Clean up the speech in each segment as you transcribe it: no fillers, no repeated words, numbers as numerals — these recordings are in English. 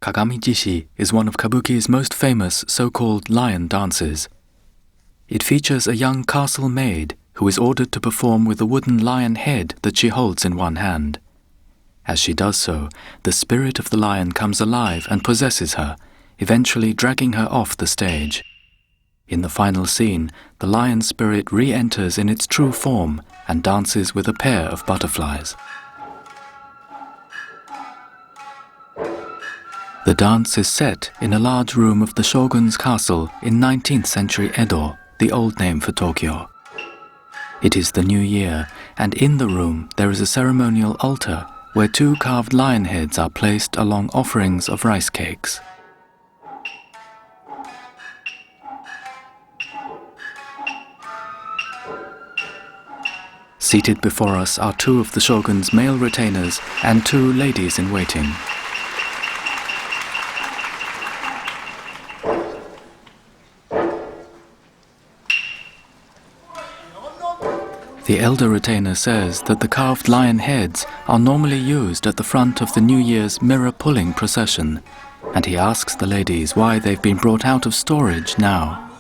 Kagami Jishi is one of Kabuki's most famous so-called lion dances. It features a young castle maid who is ordered to perform with a wooden lion head that she holds in one hand. As she does so, the spirit of the lion comes alive and possesses her, eventually dragging her off the stage. In the final scene, the lion spirit re-enters in its true form and dances with a pair of butterflies. The dance is set in a large room of the shogun's castle in 19th century Edo, the old name for Tokyo. It is the new year, and in the room there is a ceremonial altar where two carved lion heads are placed along offerings of rice cakes. Seated before us are two of the shogun's male retainers and two ladies in waiting. The elder retainer says that the carved lion heads are normally used at the front of the New Year's mirror-pulling procession, and he asks the ladies why they've been brought out of storage now.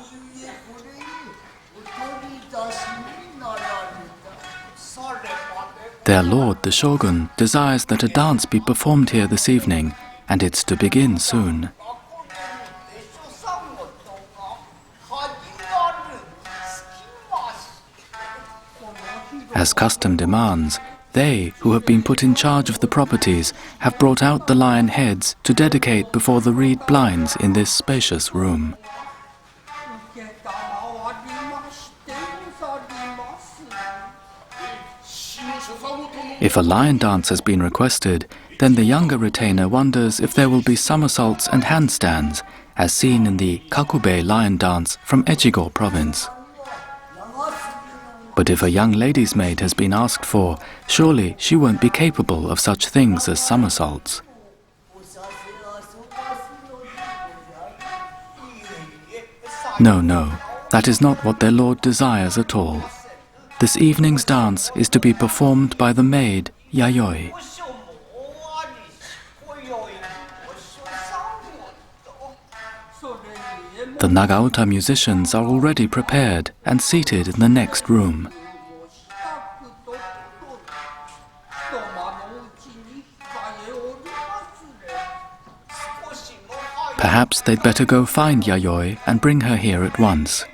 Their lord, the shogun, desires that a dance be performed here this evening, and it's to begin soon. As custom demands, they, who have been put in charge of the properties, have brought out the lion heads to dedicate before the reed blinds in this spacious room. If a lion dance has been requested, then the younger retainer wonders if there will be somersaults and handstands, as seen in the Kakube lion dance from Echigo province. But if a young lady's maid has been asked for, surely she won't be capable of such things as somersaults. No, that is not what their lord desires at all. This evening's dance is to be performed by the maid, Yayoi. The Nagaota musicians are already prepared and seated in the next room. Perhaps they'd better go find Yayoi and bring her here at once.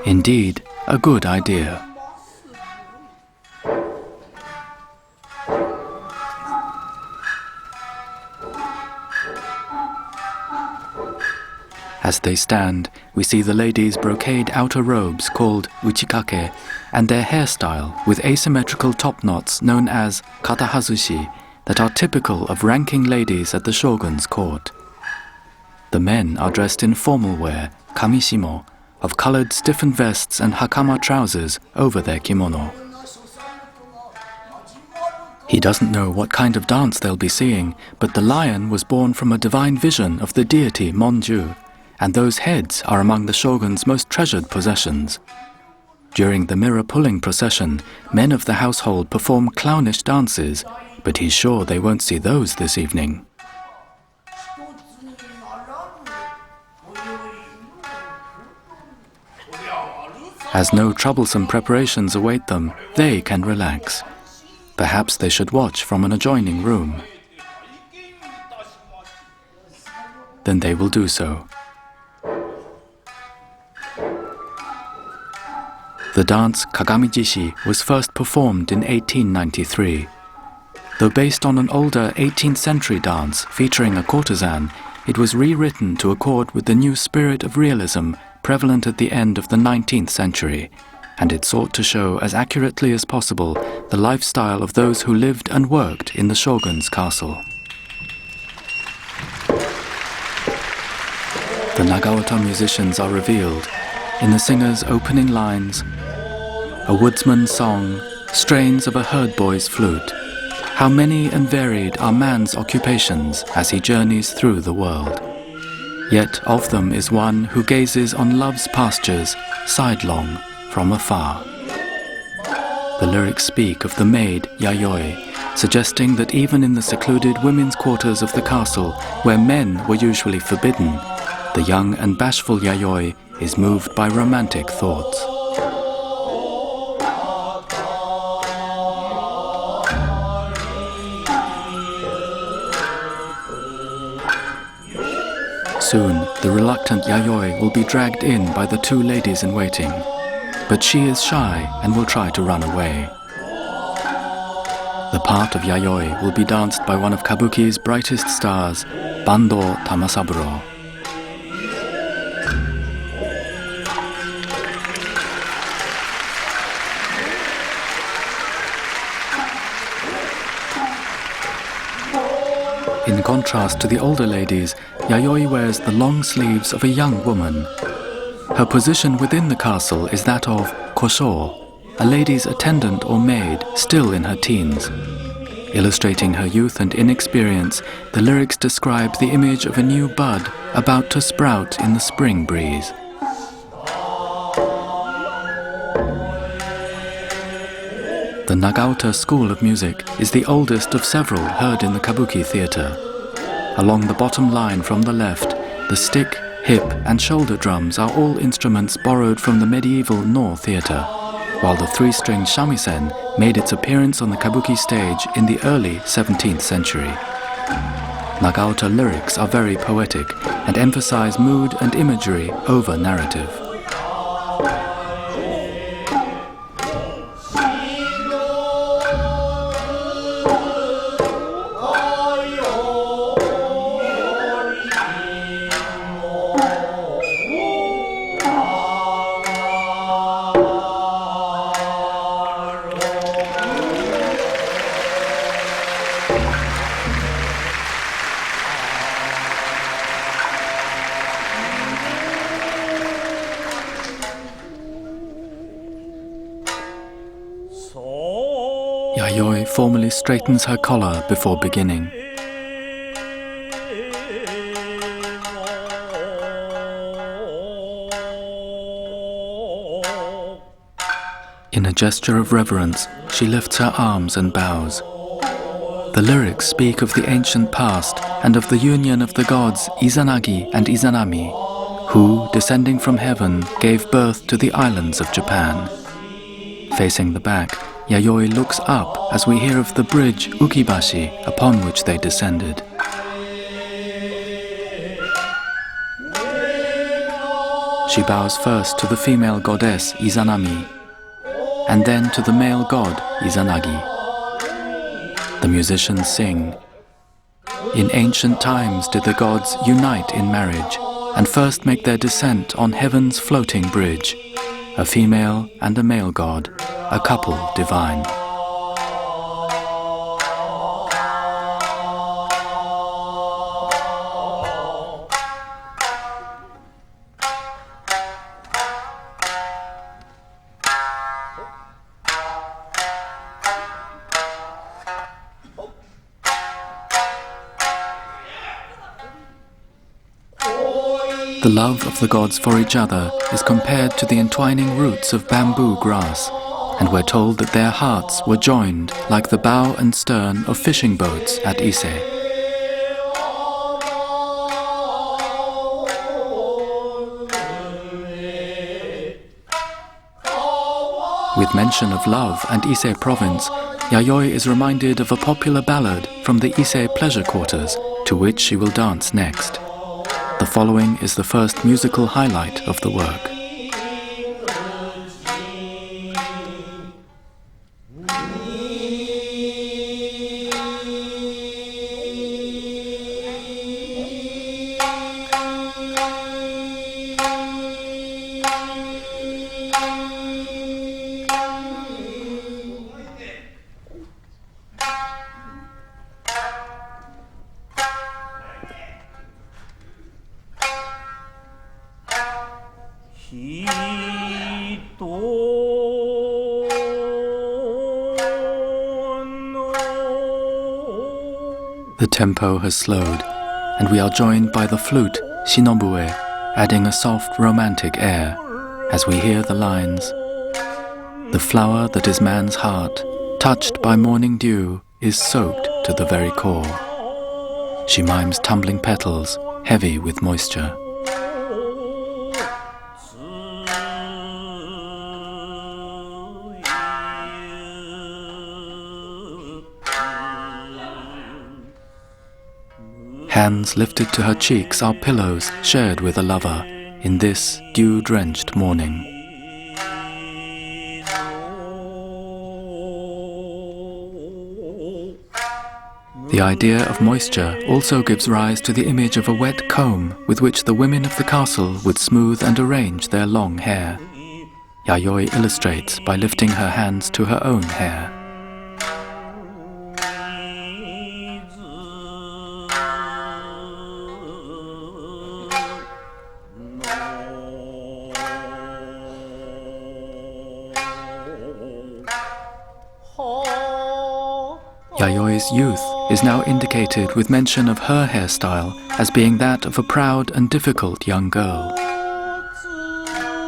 Indeed, a good idea. As they stand, we see the ladies' brocade outer robes called uchikake and their hairstyle with asymmetrical top knots known as katahazushi that are typical of ranking ladies at the shogun's court. The men are dressed in formal wear, kamishimo, of colored stiffened vests and hakama trousers over their kimono. He doesn't know what kind of dance they'll be seeing, but the lion was born from a divine vision of the deity Monju, and those heads are among the shogun's most treasured possessions. During the mirror-pulling procession, men of the household perform clownish dances, but he's sure they won't see those this evening. As no troublesome preparations await them, they can relax. Perhaps they should watch from an adjoining room. Then they will do so. The dance Kagami Jishi was first performed in 1893. Though based on an older 18th century dance featuring a courtesan, it was rewritten to accord with the new spirit of realism prevalent at the end of the 19th century, and it sought to show as accurately as possible the lifestyle of those who lived and worked in the shogun's castle. The Nagaota musicians are revealed in the singer's opening lines: a woodsman's song, strains of a herd boy's flute. How many and varied are man's occupations as he journeys through the world. Yet of them is one who gazes on love's pastures sidelong from afar. The lyrics speak of the maid Yayoi, suggesting that even in the secluded women's quarters of the castle, where men were usually forbidden, the young and bashful Yayoi is moved by romantic thoughts. Soon, the reluctant Yayoi will be dragged in by the two ladies-in-waiting, but she is shy and will try to run away. The part of Yayoi will be danced by one of Kabuki's brightest stars, Bando Tamasaburo. In contrast to the older ladies, Yayoi wears the long sleeves of a young woman. Her position within the castle is that of kosho, a lady's attendant or maid still in her teens. Illustrating her youth and inexperience, the lyrics describe the image of a new bud about to sprout in the spring breeze. The Nagaota school of music is the oldest of several heard in the Kabuki theatre. Along the bottom line from the left, the stick, hip and shoulder drums are all instruments borrowed from the medieval No theatre, while the three-string shamisen made its appearance on the Kabuki stage in the early 17th century. Nagaota lyrics are very poetic and emphasize mood and imagery over narrative. Yayoi formally straightens her collar before beginning. In a gesture of reverence, she lifts her arms and bows. The lyrics speak of the ancient past and of the union of the gods Izanagi and Izanami, who, descending from heaven, gave birth to the islands of Japan. Facing the back, Yayoi looks up as we hear of the bridge Ukibashi upon which they descended. She bows first to the female goddess Izanami, and then to the male god Izanagi. The musicians sing, "In ancient times did the gods unite in marriage, and first make their descent on heaven's floating bridge, a female and a male god, a couple divine." The love of the gods for each other is compared to the entwining roots of bamboo grass, and we're told that their hearts were joined like the bow and stern of fishing boats at Ise. With mention of love and Ise province, Yayoi is reminded of a popular ballad from the Ise pleasure quarters, to which she will dance next. The following is the first musical highlight of the work. The tempo has slowed, and we are joined by the flute, Shinobue, adding a soft romantic air, as we hear the lines, The flower that is man's heart, touched by morning dew, is soaked to the very core. She mimes tumbling petals, heavy with moisture. Hands lifted to her cheeks are pillows shared with a lover in this dew-drenched morning. The idea of moisture also gives rise to the image of a wet comb with which the women of the castle would smooth and arrange their long hair. Yayoi illustrates by lifting her hands to her own hair. Yayoi's youth is now indicated with mention of her hairstyle as being that of a proud and difficult young girl.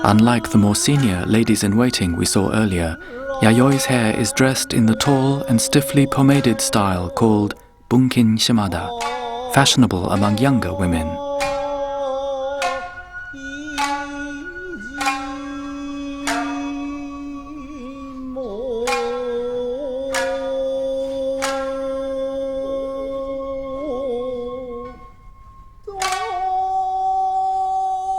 Unlike the more senior ladies-in-waiting we saw earlier, Yayoi's hair is dressed in the tall and stiffly pomaded style called bunkin shimada, fashionable among younger women.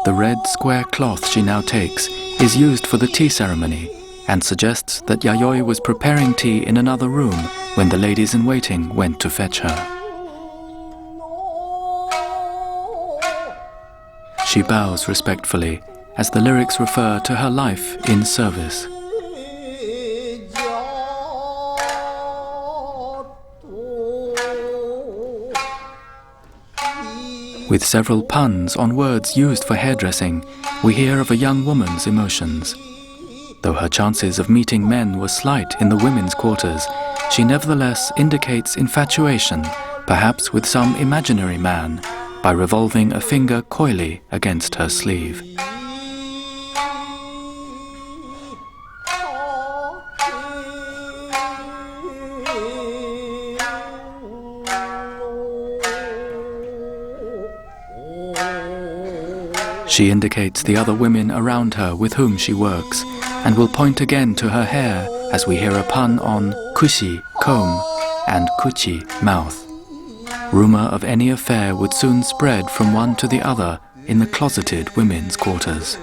The red square cloth she now takes is used for the tea ceremony and suggests that Yayoi was preparing tea in another room when the ladies-in-waiting went to fetch her. She bows respectfully as the lyrics refer to her life in service. With several puns on words used for hairdressing, we hear of a young woman's emotions. Though her chances of meeting men were slight in the women's quarters, she nevertheless indicates infatuation, perhaps with some imaginary man, by revolving a finger coyly against her sleeve. She indicates the other women around her with whom she works, and will point again to her hair as we hear a pun on kushi, comb, and kuchi, mouth. Rumor of any affair would soon spread from one to the other in the closeted women's quarters.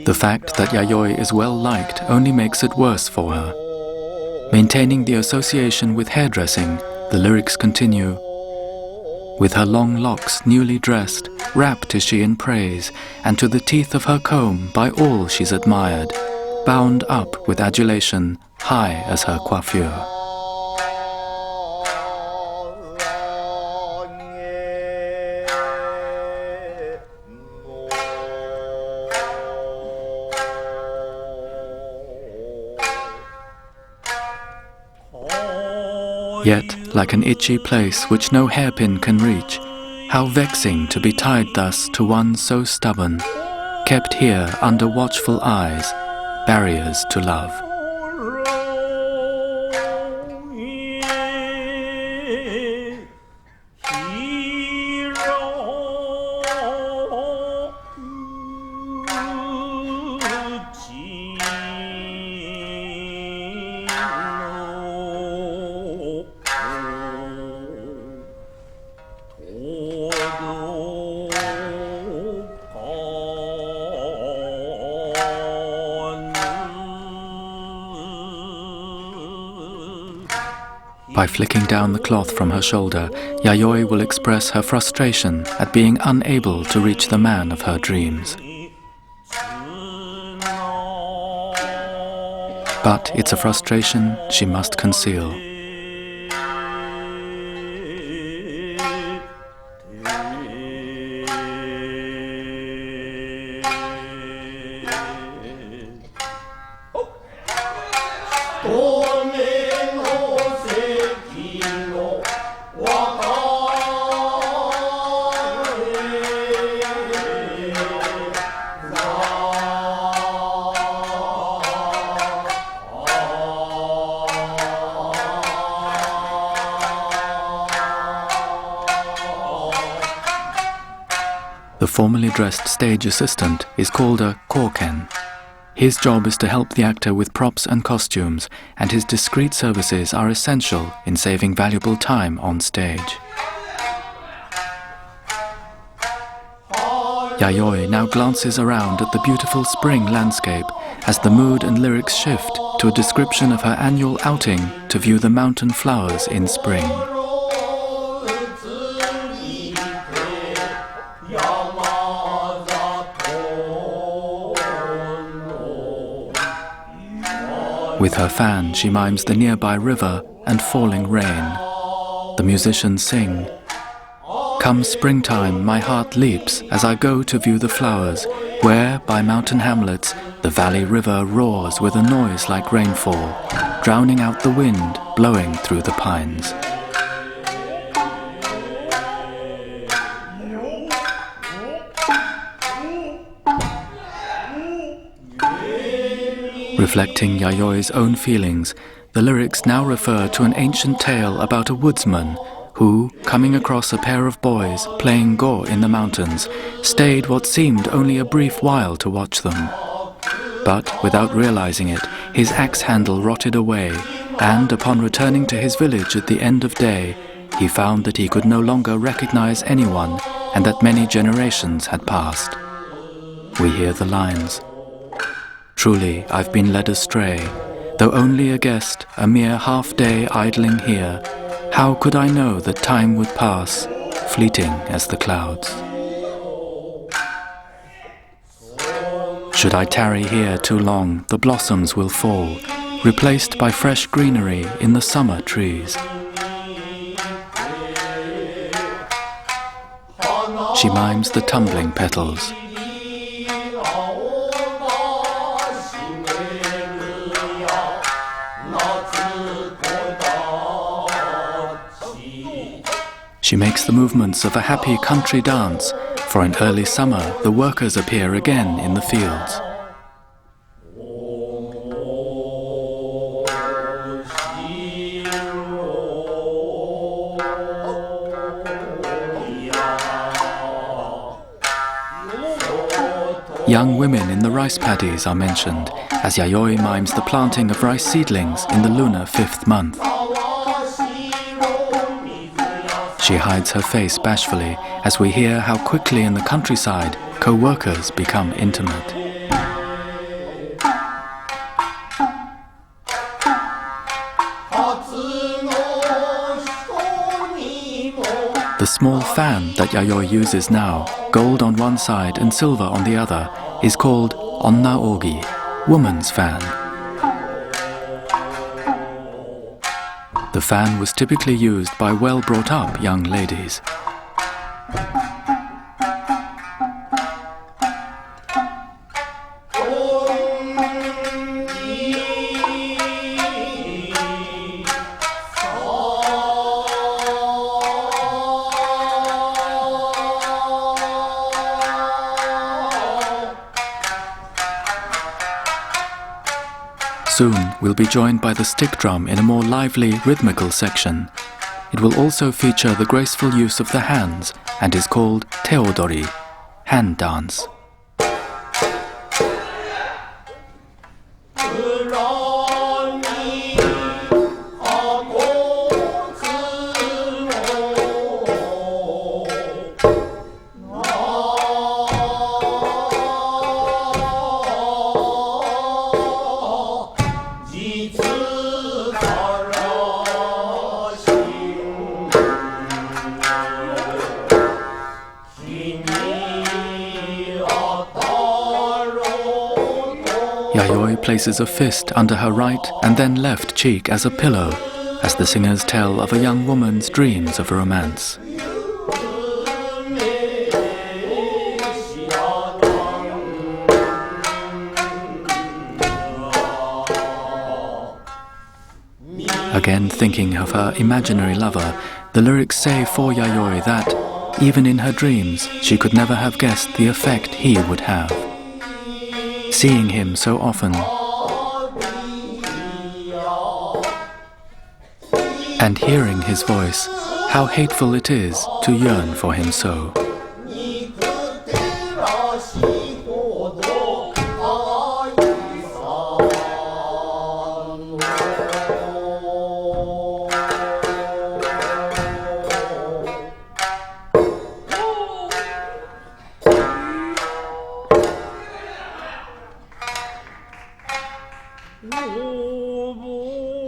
The fact that Yayoi is well liked only makes it worse for her. Maintaining the association with hairdressing, the lyrics continue, "With her long locks newly dressed, rapt is she in praise, and to the teeth of her comb by all she's admired, bound up with adulation, high as her coiffure." Yet, like an itchy place which no hairpin can reach, how vexing to be tied thus to one so stubborn, kept here under watchful eyes, barriers to love. By flicking down the cloth from her shoulder, Yayoi will express her frustration at being unable to reach the man of her dreams. But it's a frustration she must conceal. The formally dressed stage assistant is called a koken. His job is to help the actor with props and costumes, and his discreet services are essential in saving valuable time on stage. Yayoi now glances around at the beautiful spring landscape as the mood and lyrics shift to a description of her annual outing to view the mountain flowers in spring. With her fan, she mimes the nearby river and falling rain. The musicians sing, "Come springtime, my heart leaps as I go to view the flowers, where, by mountain hamlets, the valley river roars with a noise like rainfall, drowning out the wind blowing through the pines." Reflecting Yayoi's own feelings, the lyrics now refer to an ancient tale about a woodsman who, coming across a pair of boys playing go in the mountains, stayed what seemed only a brief while to watch them. But, without realizing it, his axe handle rotted away, and upon returning to his village at the end of day, he found that he could no longer recognize anyone and that many generations had passed. We hear the lines, "Truly, I've been led astray, though only a guest, a mere half-day idling here. How could I know that time would pass, fleeting as the clouds? Should I tarry here too long, the blossoms will fall, replaced by fresh greenery in the summer trees." She mimes the tumbling petals. She makes the movements of a happy country dance, for in early summer the workers appear again in the fields. Young women in the rice paddies are mentioned, as Yayoi mimes the planting of rice seedlings in the lunar 5th month. She hides her face bashfully as we hear how quickly in the countryside co-workers become intimate. The small fan that Yayoi uses now, gold on one side and silver on the other, is called onna-ogi, woman's fan. The fan was typically used by well-brought-up young ladies. Soon, we'll be joined by the stick drum in a more lively, rhythmical section. It will also feature the graceful use of the hands and is called teodori, hand dance. Yayoi places a fist under her right and then left cheek as a pillow, as the singers tell of a young woman's dreams of romance. Again thinking of her imaginary lover, the lyrics say for Yayoi that, even in her dreams, she could never have guessed the effect he would have. Seeing him so often, and hearing his voice, how hateful it is to yearn for him so.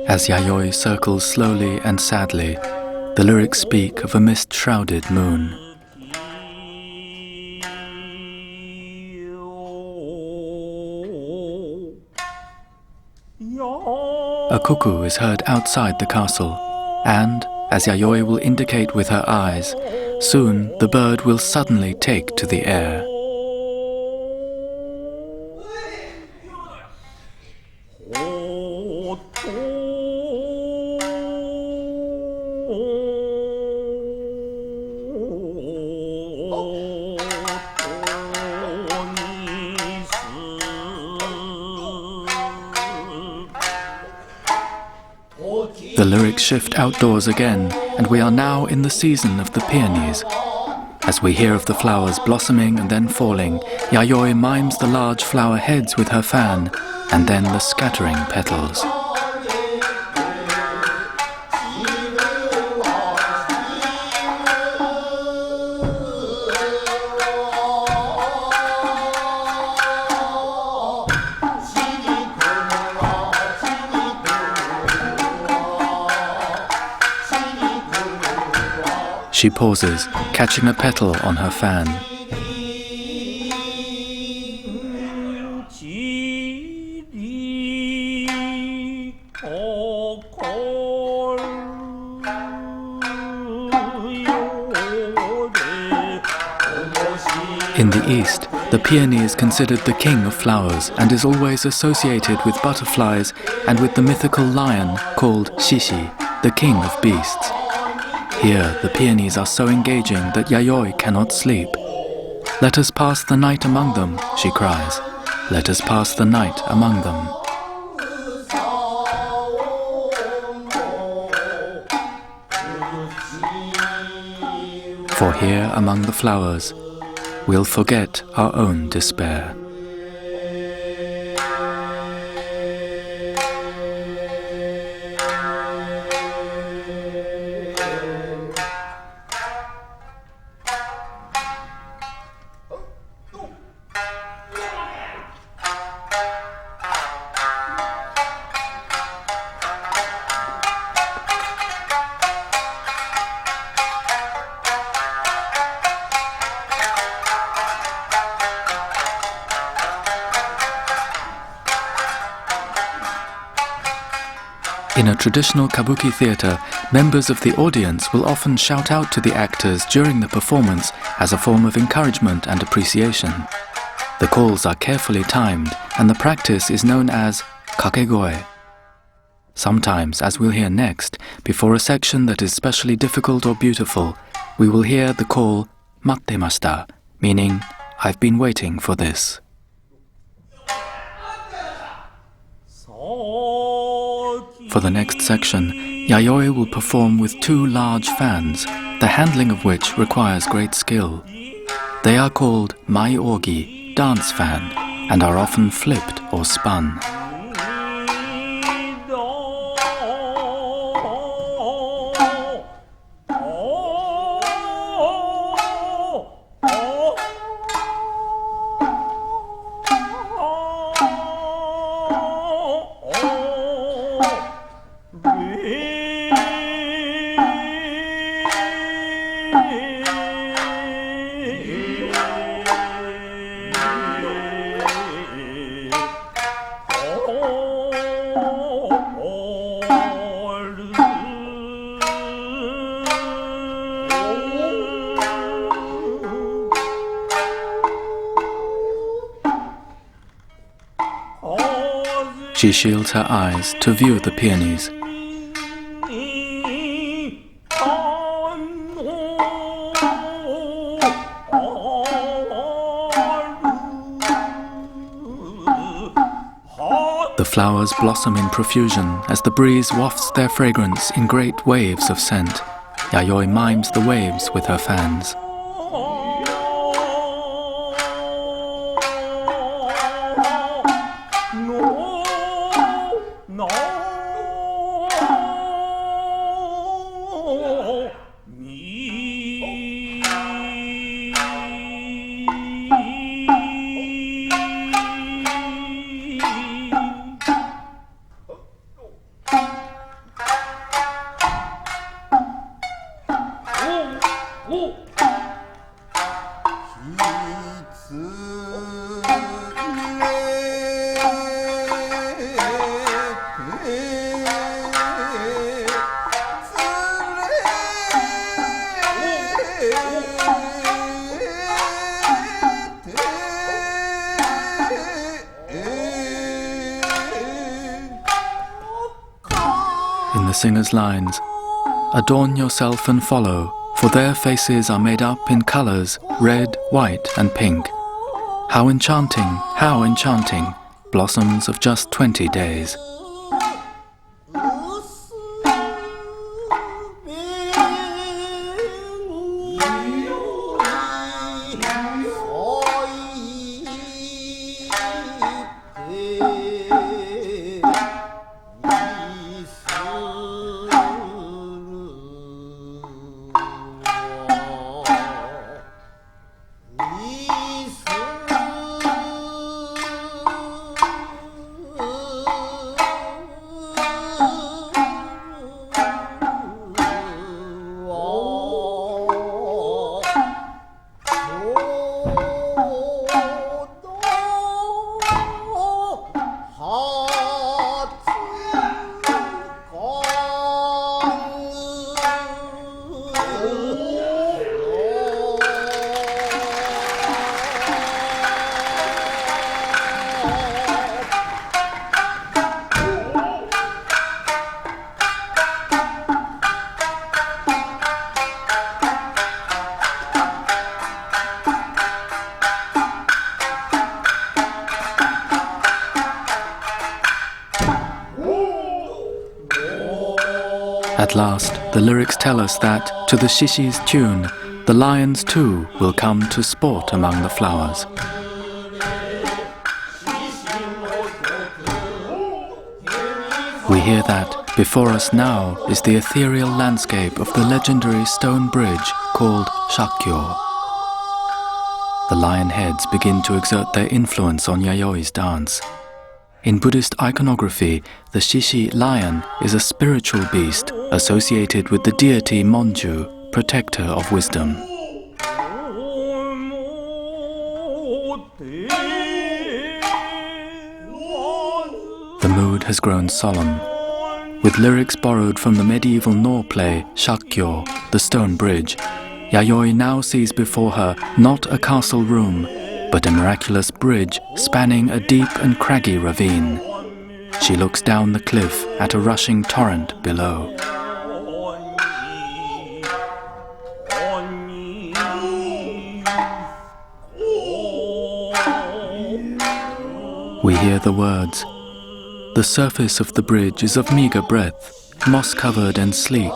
As Yayoi circles slowly and sadly, the lyrics speak of a mist-shrouded moon. A cuckoo is heard outside the castle, and, as Yayoi will indicate with her eyes, soon the bird will suddenly take to the air. The lyrics shift outdoors again, and we are now in the season of the peonies. As we hear of the flowers blossoming and then falling, Yayoi mimes the large flower heads with her fan, and then the scattering petals. She pauses, catching a petal on her fan. In the East, the peony is considered the king of flowers and is always associated with butterflies and with the mythical lion called Shishi, the king of beasts. Here, the peonies are so engaging that Yayoi cannot sleep. "Let us pass the night among them," she cries. "Let us pass the night among them." For here among the flowers, we'll forget our own despair. In a traditional kabuki theatre, members of the audience will often shout out to the actors during the performance as a form of encouragement and appreciation. The calls are carefully timed, and the practice is known as kakegoe. Sometimes, as we'll hear next, before a section that is specially difficult or beautiful, we will hear the call "mattemashita," meaning "I've been waiting for this." For the next section, Yayoi will perform with two large fans, the handling of which requires great skill. They are called mai-ogi, dance fan, and are often flipped or spun. She shields her eyes to view the peonies. The flowers blossom in profusion as the breeze wafts their fragrance in great waves of scent. Yayoi mimes the waves with her fans. In the singer's lines, "Adorn yourself and follow, for their faces are made up in colors, red, white, and pink. How enchanting, blossoms of just 20 days." At last, the lyrics tell us that, to the Shishi's tune, the lions too will come to sport among the flowers. We hear that before us now is the ethereal landscape of the legendary stone bridge called Shunkyo. The lion heads begin to exert their influence on Yayoi's dance. In Buddhist iconography, the Shishi lion is a spiritual beast associated with the deity Monju, protector of wisdom. The mood has grown solemn. With lyrics borrowed from the medieval Noh play Shunkyo, the stone bridge, Yayoi now sees before her not a castle room, but a miraculous bridge spanning a deep and craggy ravine. She looks down the cliff at a rushing torrent below. We hear the words. The surface of the bridge is of meager breadth, moss-covered and sleek,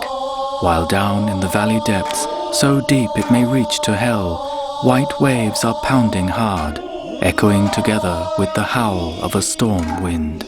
while down in the valley depths, so deep it may reach to hell, white waves are pounding hard, echoing together with the howl of a storm wind.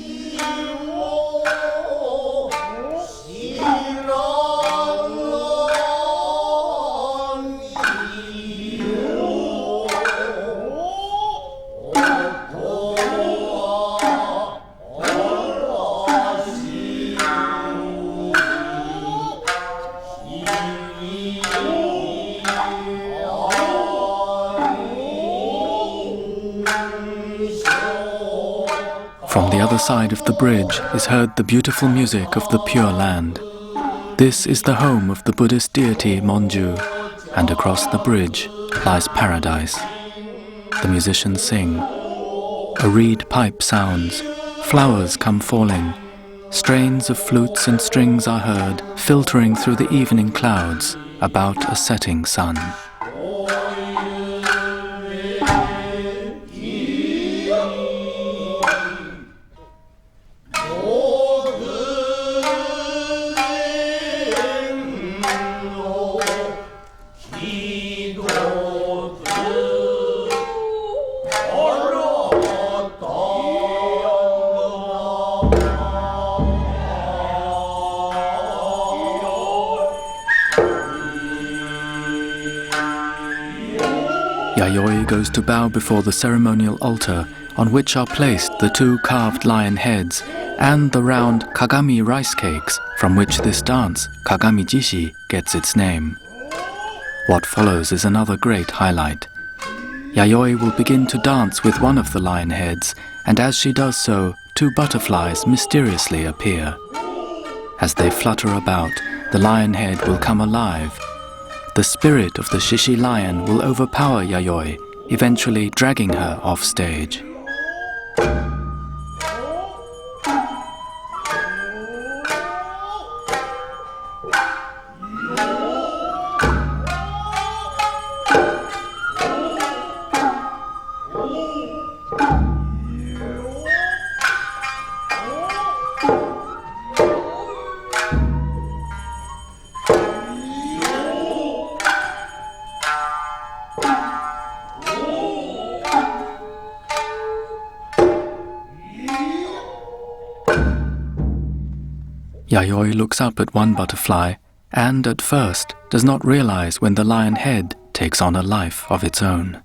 From the other side of the bridge is heard the beautiful music of the Pure Land. This is the home of the Buddhist deity Monju, and across the bridge lies paradise. The musicians sing. A reed pipe sounds, flowers come falling, strains of flutes and strings are heard filtering through the evening clouds about a setting sun. Yayoi goes to bow before the ceremonial altar on which are placed the two carved lion heads and the round Kagami rice cakes from which this dance, Kagami Jishi, gets its name. What follows is another great highlight. Yayoi will begin to dance with one of the lion heads, and as she does so, two butterflies mysteriously appear. As they flutter about, the lion head will come alive. The spirit of the Shishi lion will overpower Yayoi, eventually dragging her off stage. Yayoi looks up at one butterfly and, at first, does not realize when the lion head takes on a life of its own.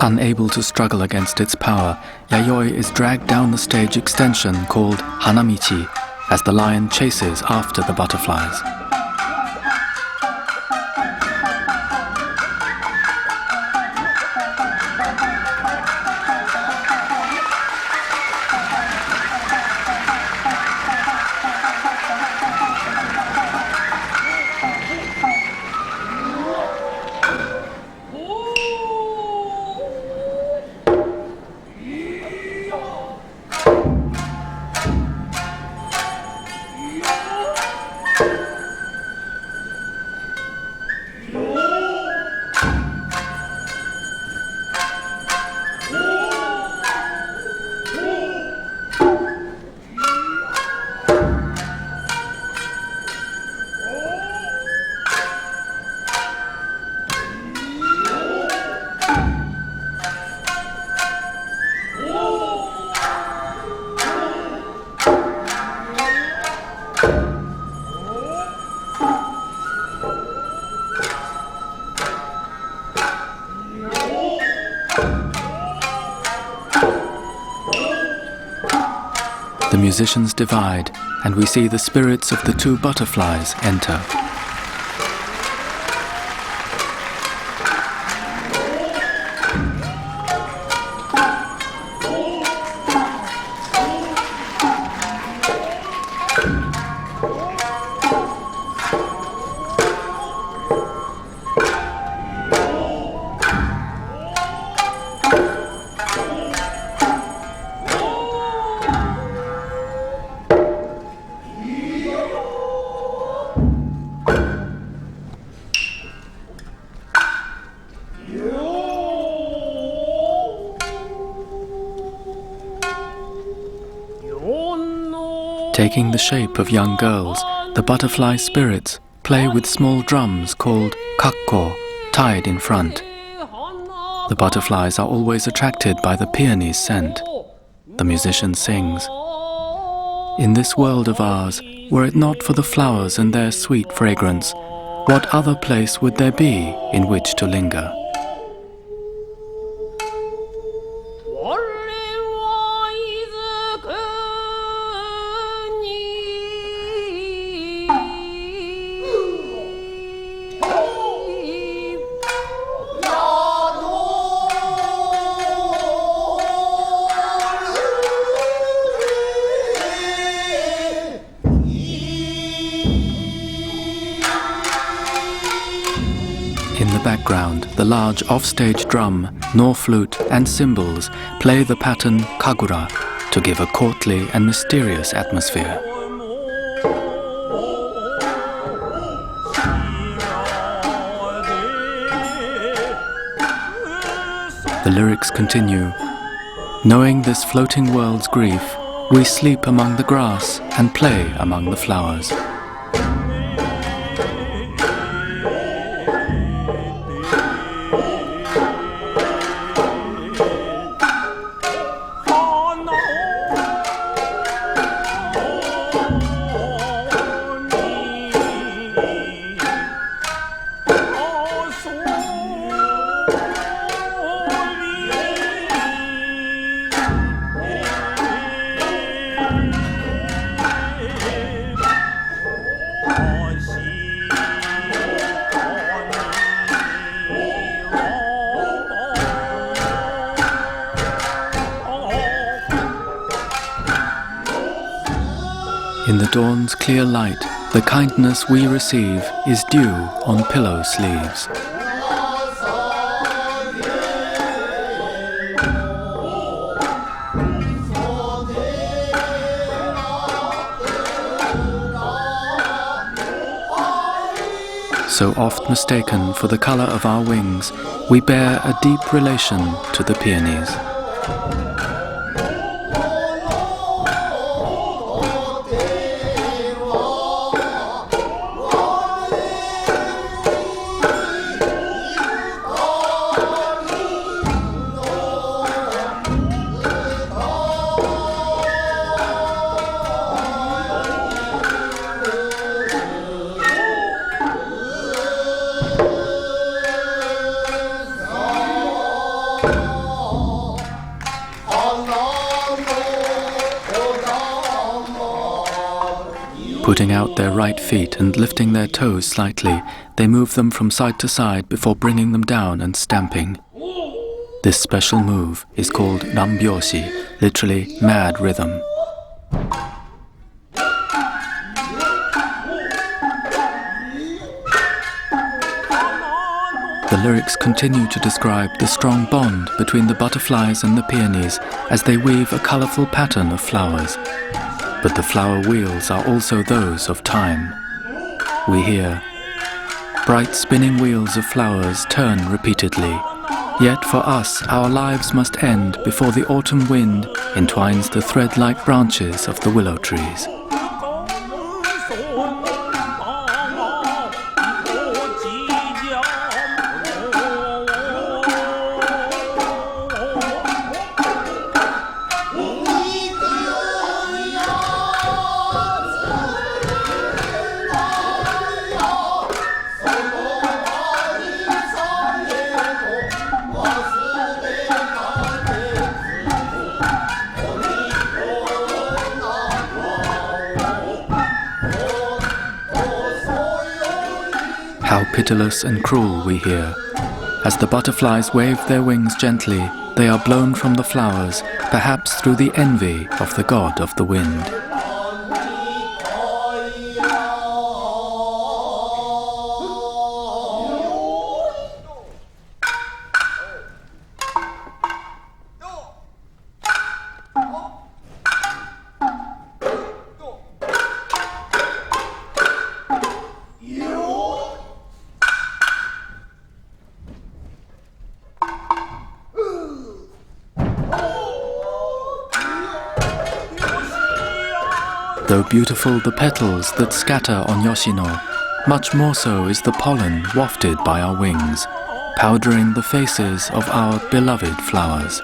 Unable to struggle against its power, Yayoi is dragged down the stage extension called Hanamichi as the lion chases after the butterflies. The musicians divide, and we see the spirits of the two butterflies enter. Taking the shape of young girls, the butterfly spirits play with small drums called kakko, tied in front. The butterflies are always attracted by the peony's scent. The musician sings. In this world of ours, were it not for the flowers and their sweet fragrance, what other place would there be in which to linger? In the background, the large offstage drum, nor flute and cymbals play the pattern kagura to give a courtly and mysterious atmosphere. The lyrics continue. Knowing this floating world's grief, we sleep among the grass and play among the flowers. In the dawn's clear light, the kindness we receive is dew on pillow sleeves. So oft mistaken for the color of our wings, we bear a deep relation to the peonies. Putting out their right feet and lifting their toes slightly, they move them from side to side before bringing them down and stamping. This special move is called nambyoshi, literally mad rhythm. The lyrics continue to describe the strong bond between the butterflies and the peonies as they weave a colorful pattern of flowers. But the flower wheels are also those of time. We hear, bright spinning wheels of flowers turn repeatedly. Yet for us, our lives must end before the autumn wind entwines the thread-like branches of the willow trees. How pitiless and cruel we hear. As the butterflies wave their wings gently, they are blown from the flowers, perhaps through the envy of the god of the wind. Though beautiful the petals that scatter on Yoshino, much more so is the pollen wafted by our wings, powdering the faces of our beloved flowers.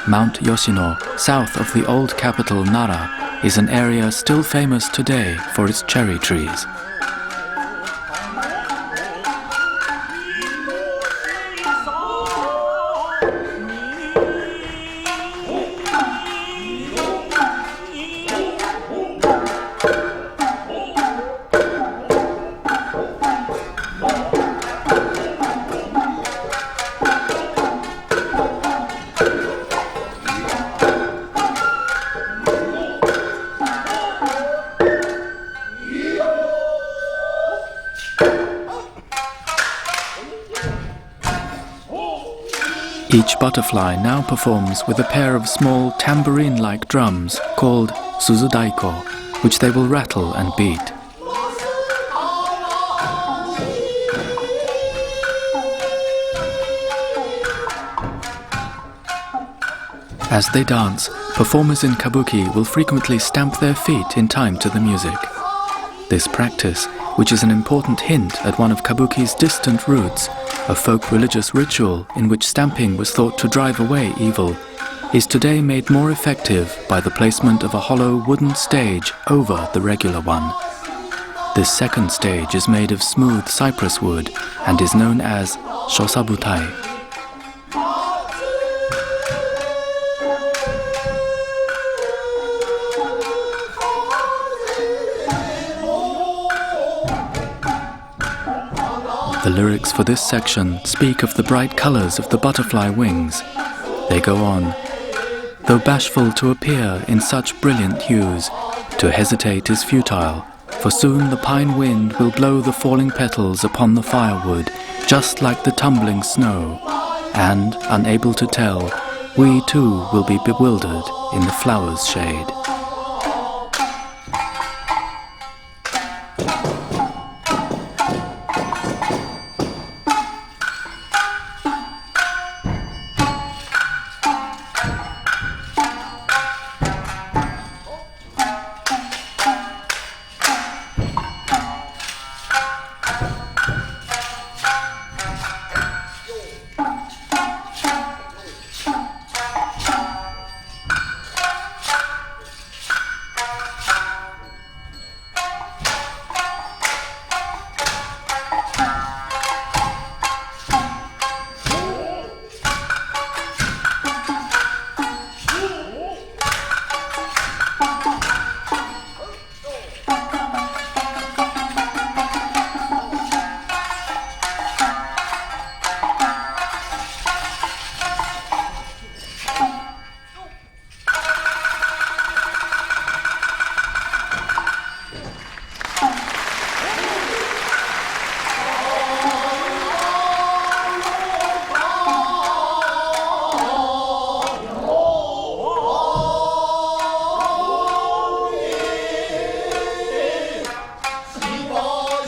Mount Yoshino, south of the old capital Nara, is an area still famous today for its cherry trees. Each butterfly now performs with a pair of small tambourine-like drums called suzudaiko, which they will rattle and beat. As they dance, performers in Kabuki will frequently stamp their feet in time to the music. This practice, which is an important hint at one of Kabuki's distant roots, a folk religious ritual in which stamping was thought to drive away evil, is today made more effective by the placement of a hollow wooden stage over the regular one. This second stage is made of smooth cypress wood and is known as shosabutai. The lyrics for this section speak of the bright colors of the butterfly wings. They go on, though bashful to appear in such brilliant hues, To hesitate is futile, for soon the pine wind will blow the falling petals upon the firewood, just like the tumbling snow, and, unable to tell, we too will be bewildered in the flower's shade.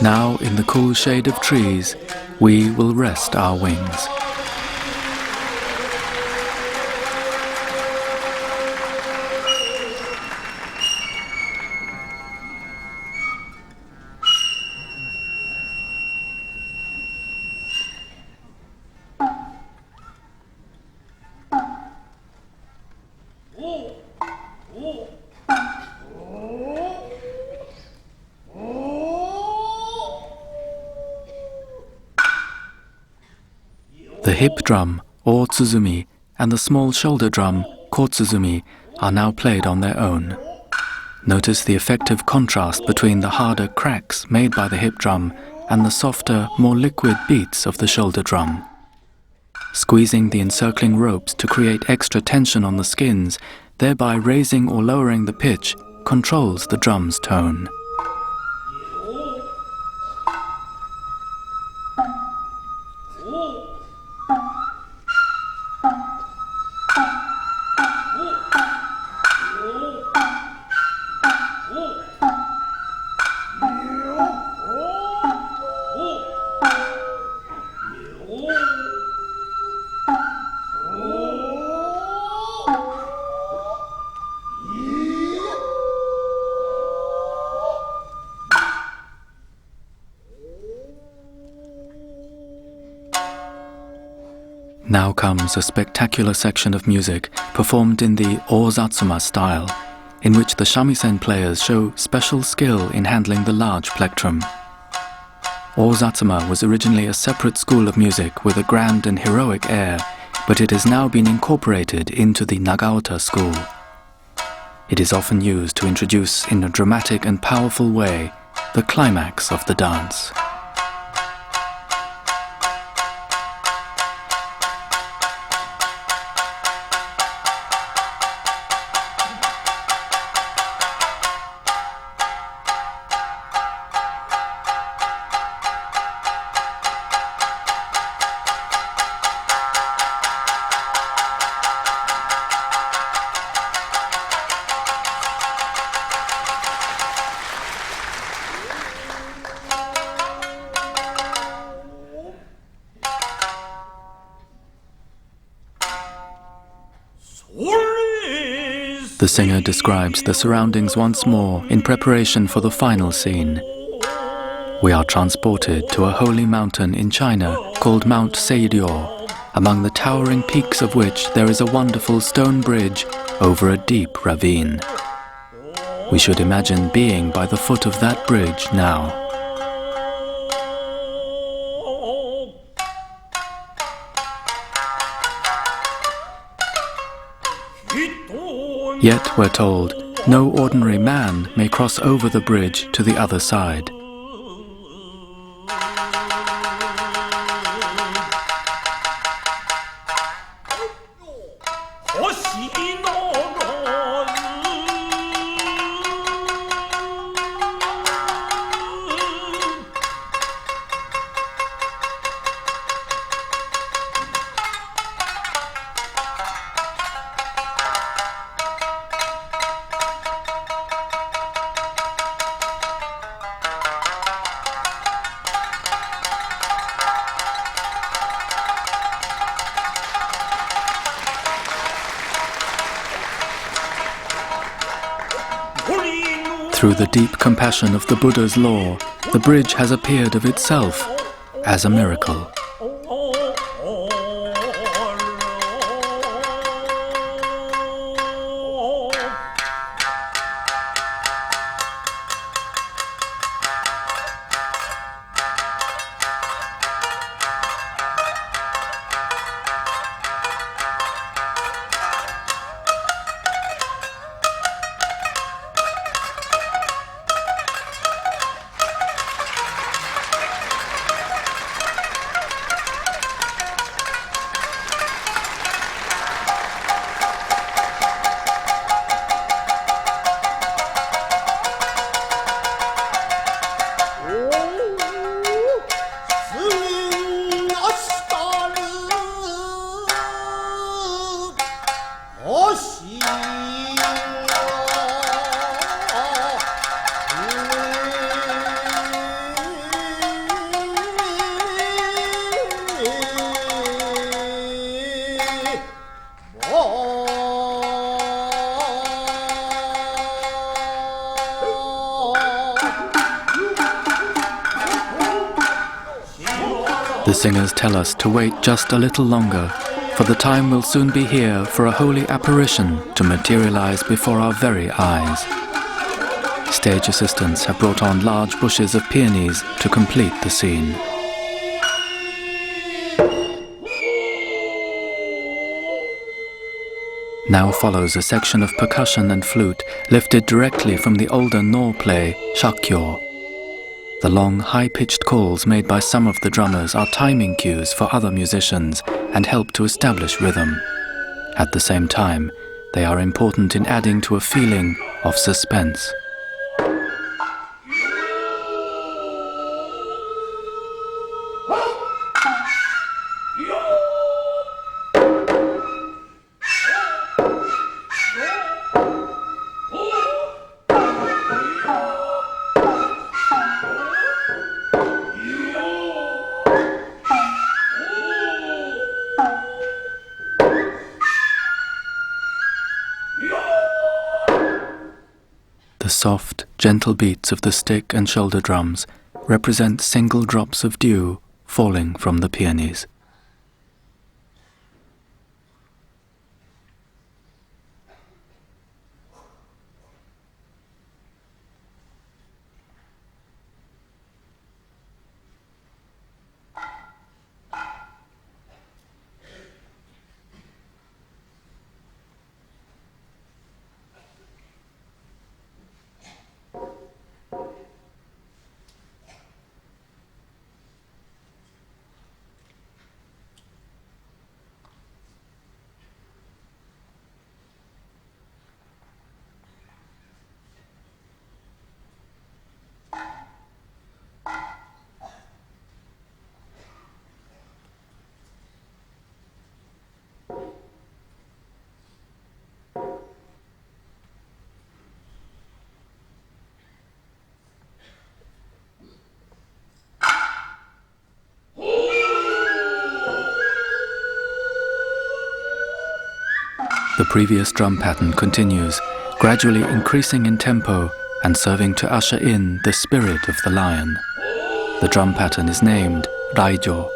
Now, in the cool shade of trees, we will rest our wings. The hip drum, or tsuzumi, and the small shoulder drum, kotsuzumi, are now played on their own. Notice the effective contrast between the harder cracks made by the hip drum and the softer, more liquid beats of the shoulder drum. Squeezing the encircling ropes to create extra tension on the skins, thereby raising or lowering the pitch, controls the drum's tone. Now comes a spectacular section of music performed in the Ozatsuma style, in which the shamisen players show special skill in handling the large plectrum. Ozatsuma was originally a separate school of music with a grand and heroic air, but it has now been incorporated into the Nagaota school. It is often used to introduce in a dramatic and powerful way the climax of the dance. The singer describes the surroundings once more in preparation for the final scene. We are transported to a holy mountain in China called Mount Seiryo, among the towering peaks of which there is a wonderful stone bridge over a deep ravine. We should imagine being by the foot of that bridge now. Yet, we're told, no ordinary man may cross over the bridge to the other side. Through the deep compassion of the Buddha's law, the bridge has appeared of itself as a miracle. The singers tell us to wait just a little longer, for the time will soon be here for a holy apparition to materialize before our very eyes. Stage assistants have brought on large bushes of peonies to complete the scene. Now follows a section of percussion and flute lifted directly from the older Noh play, Shunkyo. The long, high-pitched calls made by some of the drummers are timing cues for other musicians and help to establish rhythm. At the same time, they are important in adding to a feeling of suspense. The soft, gentle beats of the stick and shoulder drums represent single drops of dew falling from the peonies. The previous drum pattern continues, gradually increasing in tempo and serving to usher in the spirit of the lion. The drum pattern is named Raijo.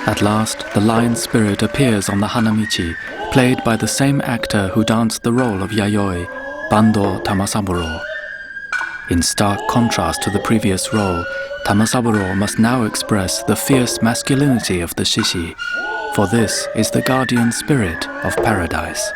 At last, the lion spirit appears on the hanamichi, played by the same actor who danced the role of Yayoi, Bando Tamasaburo. In stark contrast to the previous role, Tamasaburo must now express the fierce masculinity of the Shishi, for this is the guardian spirit of paradise.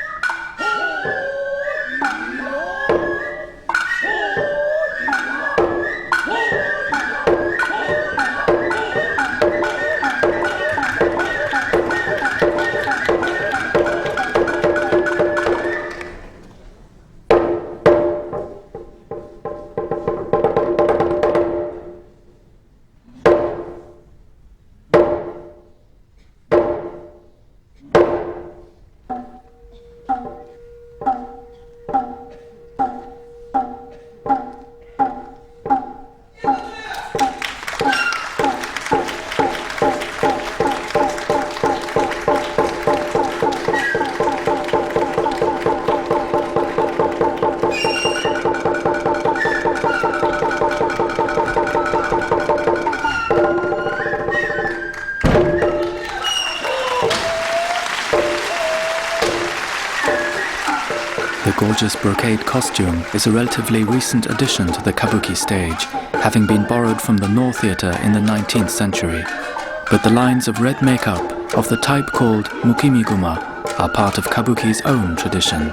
gorgeous brocade costume is a relatively recent addition to the kabuki stage, having been borrowed from the Noh theatre in the 19th century. But the lines of red makeup, of the type called mukimiguma, are part of kabuki's own tradition.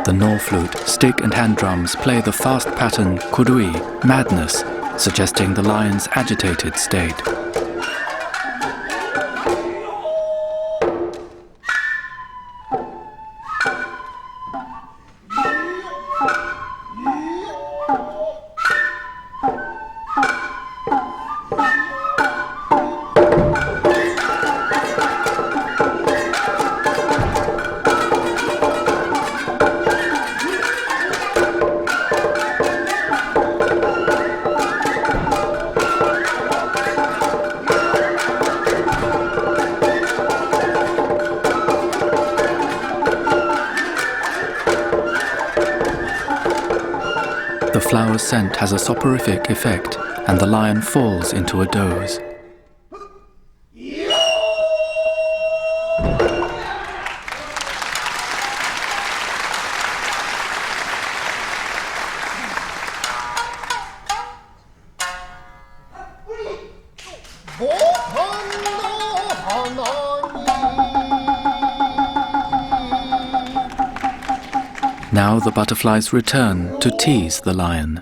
The Noh flute, stick and hand drums play the fast pattern kurui, madness, suggesting the lion's agitated state. The flower scent has a soporific effect, and the lion falls into a doze. Now the butterflies return to tease the lion.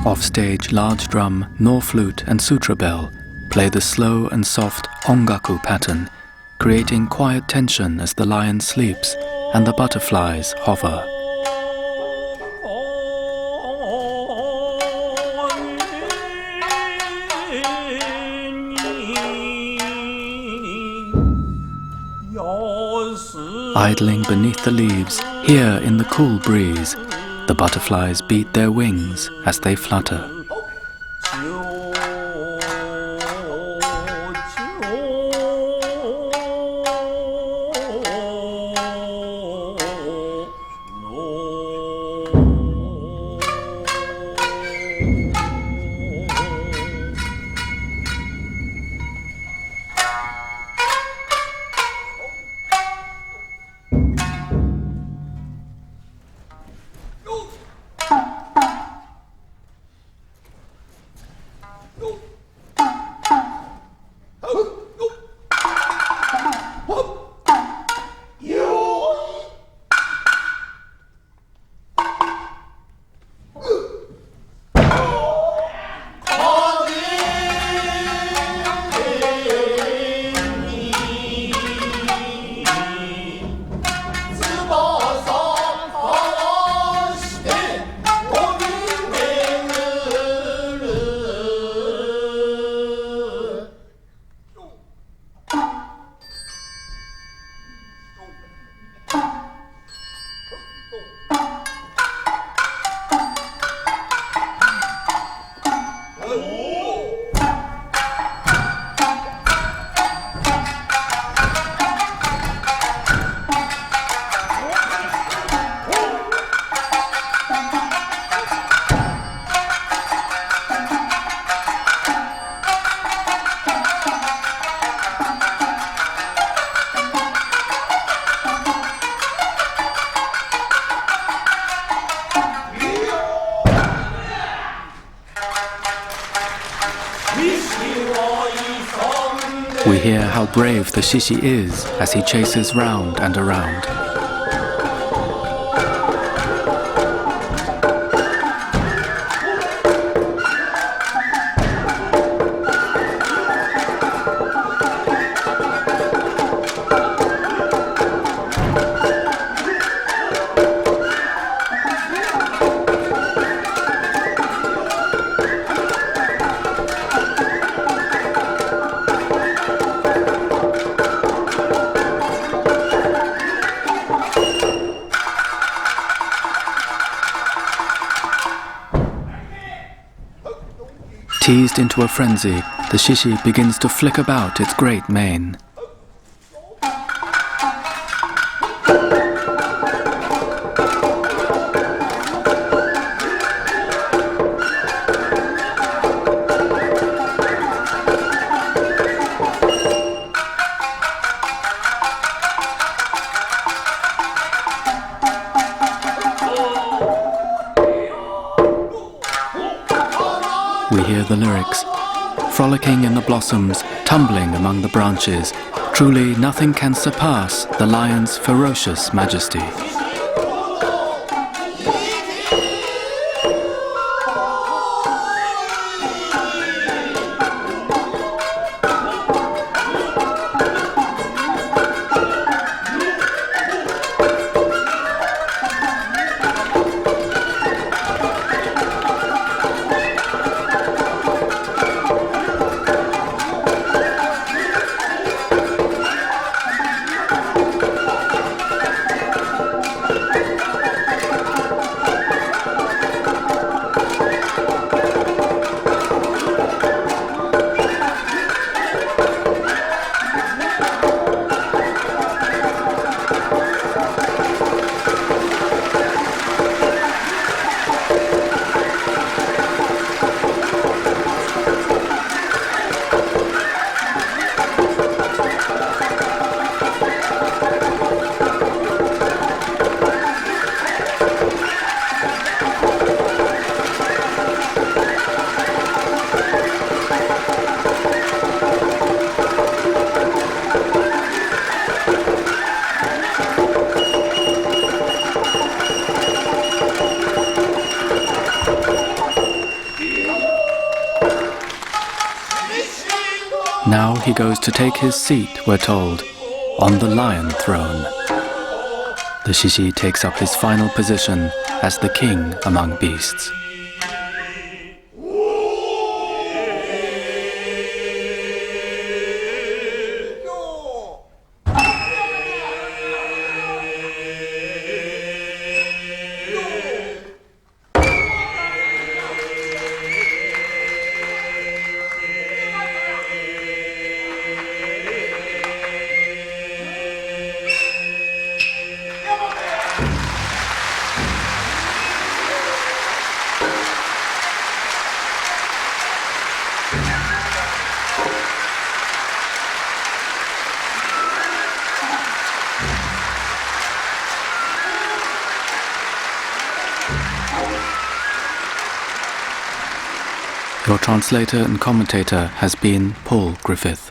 Offstage, large drum, Noh flute and sutra bell play the slow and soft ongaku pattern, creating quiet tension as the lion sleeps and the butterflies hover. Idling beneath the leaves, here in the cool breeze, the butterflies beat their wings as they flutter. We hear how brave the Shishi is as he chases round and around. Teased into a frenzy, the Shishi begins to flick about its great mane. We hear the lyrics. Frolicking in the blossoms, tumbling among the branches, truly nothing can surpass the lion's ferocious majesty. Now he goes to take his seat, we're told, on the lion throne. The Shishi takes up his final position as the king among beasts. Your translator and commentator has been Paul Griffith.